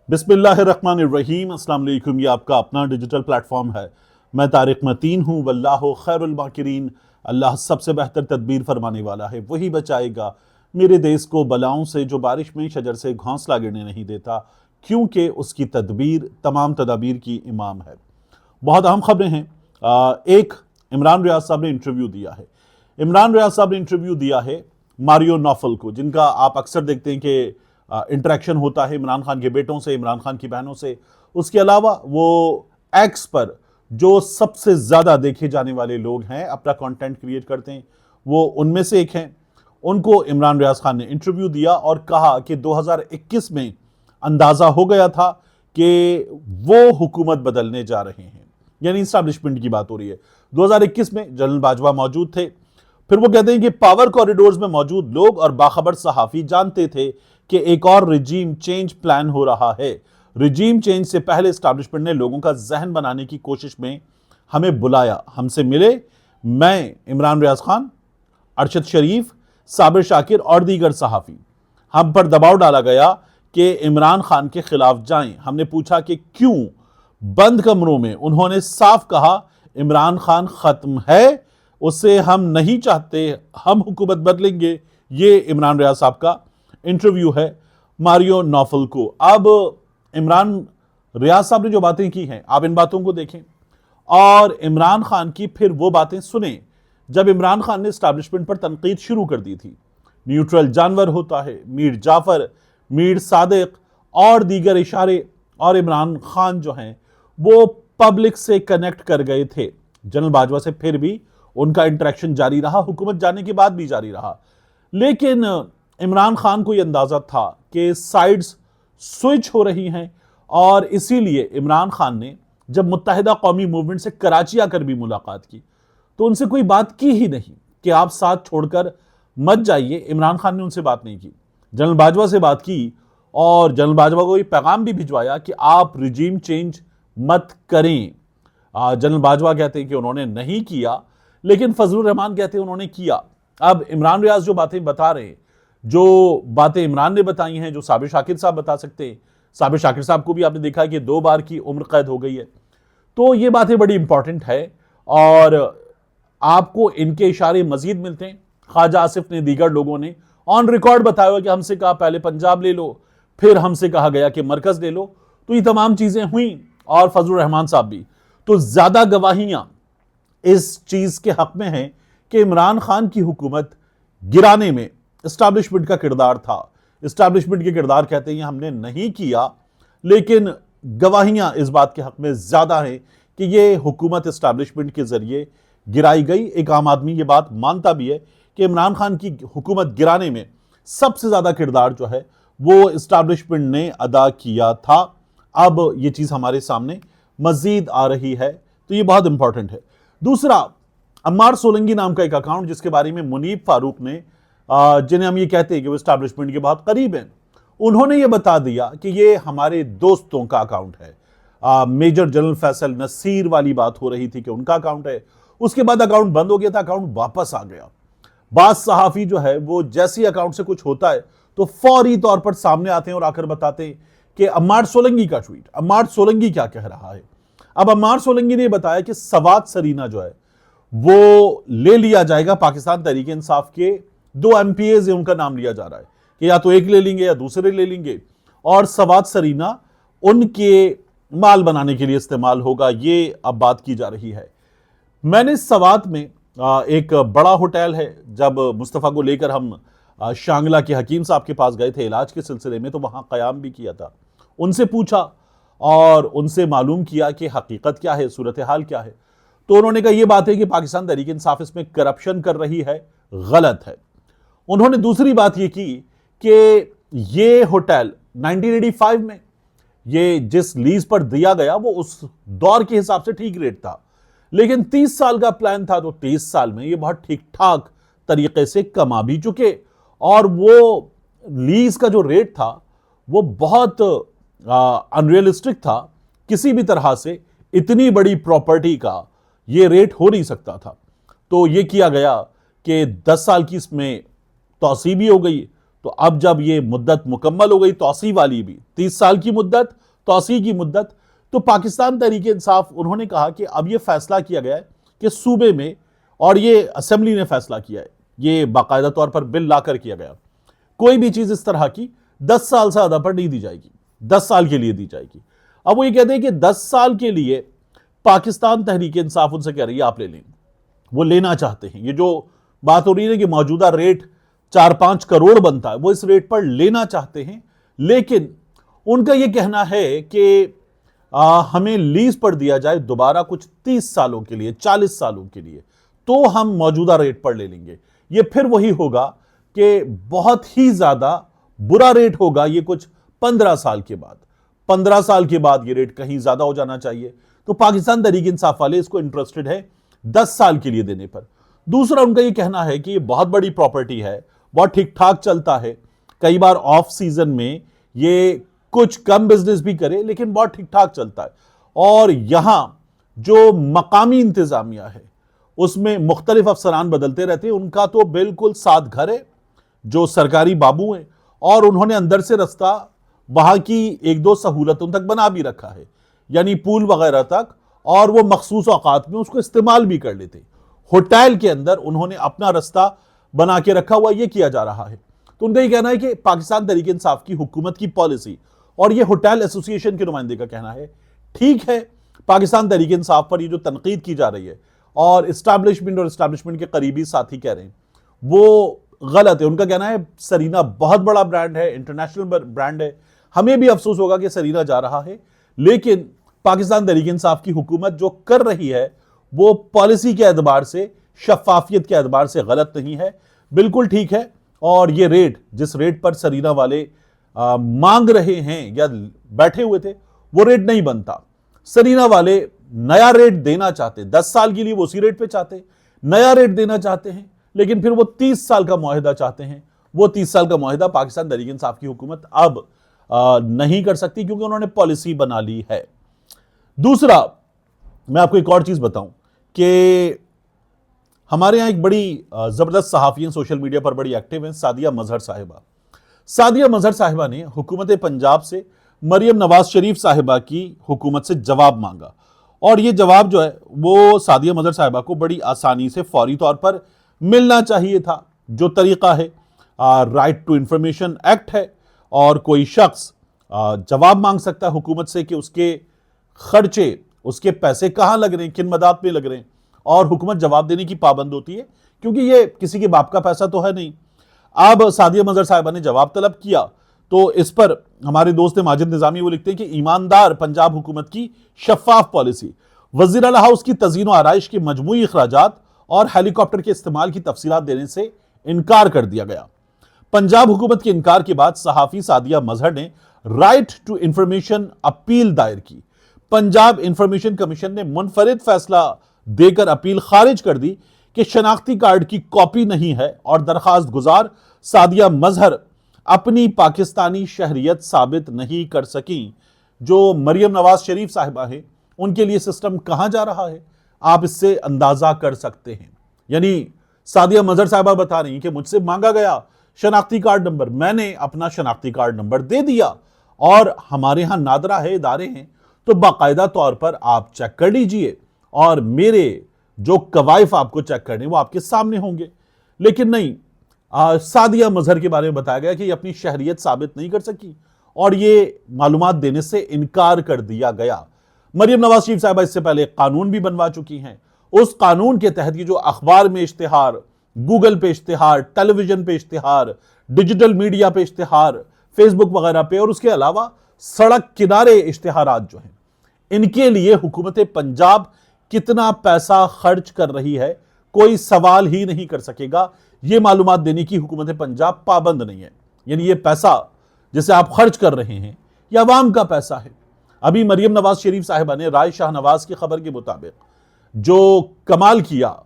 बिस्मिल्लाहिर्रहमानिर्रहीम। अस्सलाम वालेकुम। ये आपका अपना डिजिटल प्लेटफॉर्म है। मैं तारिक मतीन हूँ। वल्लाहु खैरुल माकिरीन। अल्लाह सबसे बेहतर तदबीर फरमाने वाला है, वही बचाएगा मेरे देश को बलाओं से जो बारिश में शजर से घोंसला गिरने नहीं देता, क्योंकि उसकी तदबीर तमाम तदाबीर की इमाम है। बहुत अहम खबरें हैं। एक, इमरान रियाज साहब ने इंटरव्यू दिया है। इमरान रियाज साहब ने इंटरव्यू दिया है मारियो नौफल को, जिनका आप अक्सर देखते हैं कि इंटरेक्शन होता है इमरान खान के बेटों से, इमरान खान की बहनों से। उसके अलावा वो एक्स पर जो सबसे ज़्यादा देखे जाने वाले लोग हैं, अपना कंटेंट क्रिएट करते हैं, वो उनमें से एक हैं। उनको इमरान रियाज खान ने इंटरव्यू दिया और कहा कि 2021 में अंदाज़ा हो गया था कि वो हुकूमत बदलने जा रहे हैं, यानी इस्टेब्लिशमेंट की बात हो रही है। 2021 में जनरल बाजवा मौजूद थे। फिर वो कहते हैं कि पावर कॉरिडोर्स में मौजूद लोग और बाखबर सहाफ़ी जानते थे कि एक और रिजीम चेंज प्लान हो रहा है। रिजीम चेंज से पहले एस्टैब्लिशमेंट ने लोगों का जहन बनाने की कोशिश में हमें बुलाया, हमसे मिले। मैं, इमरान रियाज खान, अरशद शरीफ, साबिर शाकिर और दीगर सहाफ़ी, हम पर दबाव डाला गया कि इमरान खान के खिलाफ जाएं। हमने पूछा कि क्यों। बंद कमरों में उन्होंने साफ कहा, इमरान खान खत्म है, उसे हम नहीं चाहते, हम हुकूमत बदलेंगे। ये इमरान रियाज साहब का इंटरव्यू है मारियो नौफल को। अब इमरान रियाज साहब ने जो बातें की हैं, आप इन बातों को देखें और इमरान खान की फिर वो बातें सुने जब इमरान खान ने एस्टैब्लिशमेंट पर तनकीद शुरू कर दी थी। न्यूट्रल जानवर होता है, मीर जाफर, मीर सादिक और दीगर इशारे, और इमरान खान जो हैं वो पब्लिक से कनेक्ट कर गए थे। जनरल बाजवा से फिर भी उनका इंटरेक्शन जारी रहा, हुकूमत जाने के बाद भी जारी रहा। लेकिन इमरान खान को यह अंदाजा था कि साइड्स स्विच हो रही हैं, और इसीलिए इमरान खान ने जब मुत्तहिदा कौमी मूवमेंट से कराची आकर भी मुलाकात की तो उनसे कोई बात की ही नहीं कि आप साथ छोड़कर मत जाइए। इमरान खान ने उनसे बात नहीं की, जनरल बाजवा से बात की और जनरल बाजवा को ये पैगाम भी भिजवाया कि आप रिजीम चेंज मत करें। जनरल बाजवा कहते हैं कि उन्होंने नहीं किया, लेकिन फजलुर रहमान कहते हैं उन्होंने किया। अब इमरान रियाज जो बातें बता रहे हैं, जो बातें इमरान ने बताई हैं, जो साबिर शाकिर साहब बता सकते हैं। साबिर शाकिर साहब को भी आपने देखा कि 2 बार की उम्र कैद हो गई है। तो ये बातें बड़ी इंपॉर्टेंट है और आपको इनके इशारे मजीद मिलते हैं। ख्वाजा आसिफ ने, दीगर लोगों ने ऑन रिकॉर्ड बताया हुआ कि हमसे कहा पहले पंजाब ले लो, फिर हमसे कहा गया कि मरकज ले लो। तो ये तमाम चीजें हुई और फजलुर रहमान साहब भी। तो ज्यादा गवाहियां इस चीज के हक में हैं कि इमरान खान की हुकूमत गिराने में एस्टैब्लिशमेंट का किरदार था। एस्टैब्लिशमेंट के किरदार कहते हैं हमने नहीं किया, लेकिन गवाहियां इस बात के हक में ज्यादा हैं कि यह हुकूमत एस्टैब्लिशमेंट के जरिए गिराई गई। एक आम आदमी ये बात मानता भी है कि इमरान खान की हुकूमत गिराने में सबसे ज्यादा किरदार जो है वो एस्टैब्लिशमेंट ने अदा किया था। अब ये चीज हमारे सामने मजीद आ रही है, तो ये बहुत इंपॉर्टेंट है। दूसरा, अम्मार सोलंकी नाम का एक अकाउंट, जिसके बारे में मुनीब फारूक ने, जिन्हें हम ये कहते हैं कि वो एस्टैब्लिशमेंट के बहुत करीब हैं, उन्होंने ये बता दिया कि ये हमारे दोस्तों का अकाउंट है। मेजर जनरल फैसल नसीर वाली बात हो रही थी कि उनका अकाउंट है। उसके बाद अकाउंट बंद हो गया था, अकाउंट वापस आ गया। बाज सहाफी जो है वो जैसे अकाउंट से कुछ होता है तो फौरी तौर पर सामने आते हैं और आकर बताते हैं कि अम्मार सोलंकी का ट्वीट, अम्मार सोलंकी क्या कह रहा है। अब अम्मार सोलंकी ने बताया कि सवाद सरीना जो है वो ले लिया जाएगा। पाकिस्तान तहरीक इंसाफ के 2 MPAs हैं, उनका नाम लिया जा रहा है कि या तो एक ले लेंगे या दूसरे ले लेंगे, और सवाद सरीना उनके माल बनाने के लिए इस्तेमाल होगा। ये अब बात की जा रही है। मैंने सवात में एक बड़ा होटल है, जब मुस्तफ़ा को लेकर हम शांगला के हकीम साहब के पास गए थे इलाज के सिलसिले में, तो वहां क़याम भी किया था। उनसे पूछा और उनसे मालूम किया कि हकीकत क्या है, सूरत हाल क्या है। तो उन्होंने कहा यह बात है कि पाकिस्तान तहरीक इंसाफ इसमें करप्शन कर रही है, गलत है। उन्होंने दूसरी बात यह की कि ये होटल 1985 में ये जिस लीज पर दिया गया वो उस दौर के हिसाब से ठीक रेट था, लेकिन 30 साल का प्लान था, तो 30 साल में ये बहुत ठीक ठाक तरीके से कमा भी चुके। और वो लीज का जो रेट था वो बहुत अनरियलिस्टिक था। किसी भी तरह से इतनी बड़ी प्रॉपर्टी का ये रेट हो नहीं सकता था। तो ये किया गया कि 10 साल की इसमें तौसी भी हो गई, तो अब जब ये मुद्दत मुकम्मल हो गई, तौसी वाली भी 30 साल की मुद्दत, तौसी की मुद्दत, तो पाकिस्तान तहरीक इंसाफ उन्होंने कहा कि अब ये फैसला किया गया है कि सूबे में, और ये असेंबली ने फैसला किया है, ये बाकायदा तौर पर बिल लाकर किया गया, कोई भी चीज इस तरह की 10 साल से ज्यादा पर नहीं दी जाएगी, 10 साल के लिए दी जाएगी। अब वो ये कहते हैं कि 10 साल के लिए पाकिस्तान तहरीक इंसाफ उनसे कह रही है आप ले लें, वो लेना चाहते हैं। ये जो बात हो रही है कि मौजूदा रेट 4-5 करोड़ बनता है, वो इस रेट पर लेना चाहते हैं, लेकिन उनका यह कहना है कि हमें लीज पर दिया जाए दोबारा कुछ 30 सालों के लिए, 40 सालों के लिए, तो हम मौजूदा रेट पर ले लेंगे। ये फिर वही होगा कि बहुत ही ज्यादा बुरा रेट होगा ये कुछ 15 साल के बाद, 15 साल के बाद ये रेट कहीं ज्यादा हो जाना चाहिए। तो पाकिस्तान तहरीक इंसाफ वाले इसको इंटरेस्टेड है 10 साल के लिए देने पर। दूसरा उनका ये कहना है कि ये बहुत बड़ी प्रॉपर्टी है, बहुत ठीक ठाक चलता है, कई बार ऑफ सीजन में ये कुछ कम बिजनेस भी करे लेकिन बहुत ठीक ठाक चलता है, और यहां जो मकामी इंतजामिया है उसमें मुख्तलिफ अफसरान बदलते रहते हैं, उनका तो बिल्कुल साथ घर है, जो सरकारी बाबू हैं, और उन्होंने अंदर से रास्ता वहां की 1-2 सहूलतों तक बना भी रखा है, यानी पूल वगैरह तक, और वो मखसूस औकात में उसको इस्तेमाल भी कर लेते। होटल के अंदर उन्होंने अपना रास्ता बना के रखा हुआ, ये किया जा रहा है। तो उनका ये कहना है कि पाकिस्तान तहरीक इंसाफ की हुकूमत की पॉलिसी, और ये होटल एसोसिएशन के नुमाइंदे का कहना है, ठीक है पाकिस्तान तहरीक इंसाफ पर ये जो तनकीद की जा रही है और इस्टेब्लिशमेंट के करीबी साथी कह रहे हैं वो गलत है। उनका कहना है सरीना बहुत बड़ा ब्रांड है, इंटरनेशनल ब्रांड है, हमें भी अफसोस होगा कि सरीना जा रहा है, लेकिन पाकिस्तान तहरीक इंसाफ की हुकूमत जो कर रही है वो पॉलिसी के एतबार से, शफाफियत के एतबार से गलत नहीं है, बिल्कुल ठीक है। और ये रेट, जिस रेट पर सरीना वाले मांग रहे हैं या बैठे हुए थे, वो रेट नहीं बनता। सरीना वाले नया रेट देना चाहते, 10 साल के लिए वो उसी रेट पे चाहते, नया रेट देना चाहते हैं, लेकिन फिर वो 30 साल का मुआहिदा चाहते हैं। वो 30 साल का मुआहिदा पाकिस्तान तहरीक इंसाफ की हुकूमत अब नहीं कर सकती, क्योंकि उन्होंने पॉलिसी बना ली है। दूसरा, मैं आपको एक और चीज बताऊं कि हमारे यहां एक बड़ी जबरदस्त सहाफी सोशल मीडिया पर बड़ी एक्टिव हैं, सादिया मजहर साहिबा। सादिया मजहर साहिबा ने हुकूमत पंजाब से मरियम नवाज शरीफ साहिबा की हुकूमत से जवाब मांगा, और यह जवाब जो है वो सादिया मजहर साहिबा को बड़ी आसानी से फौरी तौर पर मिलना चाहिए था। जो तरीका है राइट टू इंफॉर्मेशन एक्ट है, और कोई शख्स जवाब मांग सकता है हुकूमत से कि उसके खर्चे, उसके पैसे कहां लग रहे हैं, किन मदाद में लग रहे हैं, और हुकूमत जवाब देने की पाबंद होती है, क्योंकि ये किसी के बाप का पैसा तो है नहीं। अब सादिया मजहर साहिबा ने जवाब तलब किया, तो इस पर हमारे दोस्त माजिद निजामी वो लिखते हैं कि ईमानदार पंजाब हुकूमत की शफाफ पॉलिसी, वजीर आला हाउस की तज़ीन और आराइश के मजमूई अखराजात और हेलीकॉप्टर के इस्तेमाल की तफसीलात देने से इनकार कर दिया गया। पंजाब हुकूमत के इनकार के बाद सहाफी सादिया मजहर ने राइट टू इंफॉर्मेशन अपील दायर की। पंजाब इंफॉर्मेशन कमीशन ने मुनफरिद फैसला देकर अपील खारिज कर दी कि शनाख्ती कार्ड की कॉपी नहीं है, और दरखास्त गुजार सादिया मजहर अपनी पाकिस्तानी शहरियत साबित नहीं कर सकी। जो मरियम नवाज शरीफ साहिबा हैं, उनके लिए सिस्टम कहां जा रहा है आप इससे अंदाजा कर सकते हैं। यानी सादिया मजहर साहिबा बता रही हैं कि मुझसे मांगा गया शनाख्ती कार्ड नंबर, मैंने अपना शनाख्ती कार्ड नंबर दे दिया, और हमारे यहां नादरा है, इदारे हैं, तो बाकायदा तौर पर आप चेक कर लीजिए, और मेरे जो कवायफ आपको चेक करने वो आपके सामने होंगे। लेकिन नहीं, सादिया मजहर के बारे में बताया गया कि ये अपनी शहरियत साबित नहीं कर सकी, और ये मालूमात देने से इनकार कर दिया गया। मरियम नवाज शरीफ साहिबा इससे पहले कानून भी बनवा चुकी हैं। उस कानून के तहत ये जो अखबार में इश्तिहार, गूगल पे इश्तिहार, टेलीविजन पे इश्तिहार, डिजिटल मीडिया पे इश्तिहार, फेसबुक वगैरह पे, और उसके अलावा सड़क किनारे इश्तिहारात जो हैं, इनके लिए हुकूमत पंजाब कितना पैसा खर्च कर रही है कोई सवाल ही नहीं कर सकेगा। यह मालूमात देने की हुकूमत पंजाब पाबंद नहीं है। यानी यह पैसा जिसे आप खर्च कर रहे हैं यह अवाम का पैसा है। अभी मरियम नवाज शरीफ साहिबा ने राय शाहनवाज की खबर के मुताबिक जो कमाल किया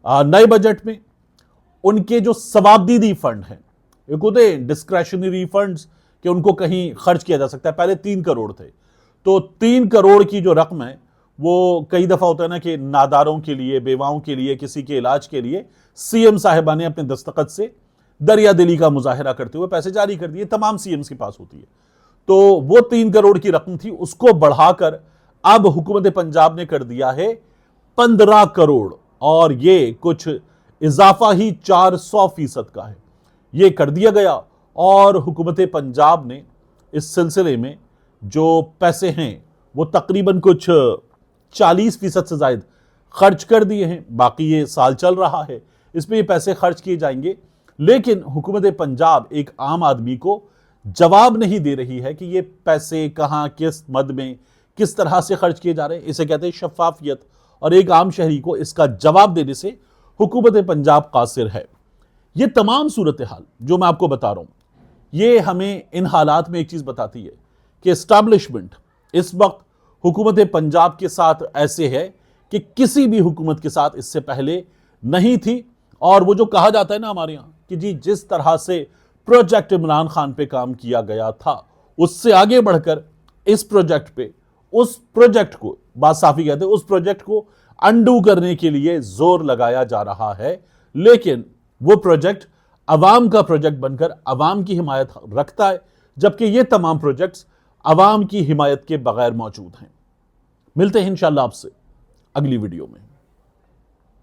नए बजट में, उनके जो सवाबदीदी फंड हैं, एक होते डिस्क्रेशनरी फंड्स कि उनको कहीं खर्च किया जा सकता है, पहले 3 करोड़ थे, तो 3 करोड़ की जो रकम है वो कई दफा होता है ना कि नादारों के लिए, बेवाओं के लिए, किसी के इलाज के लिए सीएम साहिबा ने अपने दस्तखत से दरिया दिली का मुजाहिरा करते हुए पैसे जारी कर दिए। तमाम सीएम्स के पास होती है। तो वो 3 करोड़ की रकम थी, उसको बढ़ाकर अब हुकूमत पंजाब ने कर दिया है 15 करोड़, और ये कुछ इजाफा ही 400% का है। ये कर दिया गया और हुकूमत पंजाब ने इस सिलसिले में जो पैसे हैं वो तकरीबन कुछ 40% से ज्यादा खर्च कर दिए हैं। बाकी ये साल चल रहा है, इसमें ये पैसे खर्च किए जाएंगे। लेकिन हुकूमत पंजाब एक आम आदमी को जवाब नहीं दे रही है कि ये पैसे कहां, किस मद में, किस तरह से खर्च किए जा रहे हैं। इसे कहते हैं शफाफियत, और एक आम शहरी को इसका जवाब देने से हुकूमत पंजाब कासिर है। ये तमाम सूरत हाल जो मैं आपको बता रहा हूं, ये हमें इन हालात में एक चीज बताती है कि एस्टैब्लिशमेंट इस वक्त हुकूमत पंजाब के साथ ऐसे है कि किसी भी हुकूमत के साथ इससे पहले नहीं थी। और वो जो कहा जाता है ना हमारे यहां कि जी जिस तरह से प्रोजेक्ट इमरान खान पे काम किया गया था, उससे आगे बढ़कर इस प्रोजेक्ट पे, उस प्रोजेक्ट को, बात साफी कहते हैं, उस प्रोजेक्ट को अंडू करने के लिए जोर लगाया जा रहा है। लेकिन वो प्रोजेक्ट अवाम का प्रोजेक्ट बनकर अवाम की हिमायत रखता है, जबकि ये तमाम प्रोजेक्ट्स अवाम की हिमायत के बगैर मौजूद हैं। मिलते हैं इंशाअल्लाह आपसे अगली वीडियो में।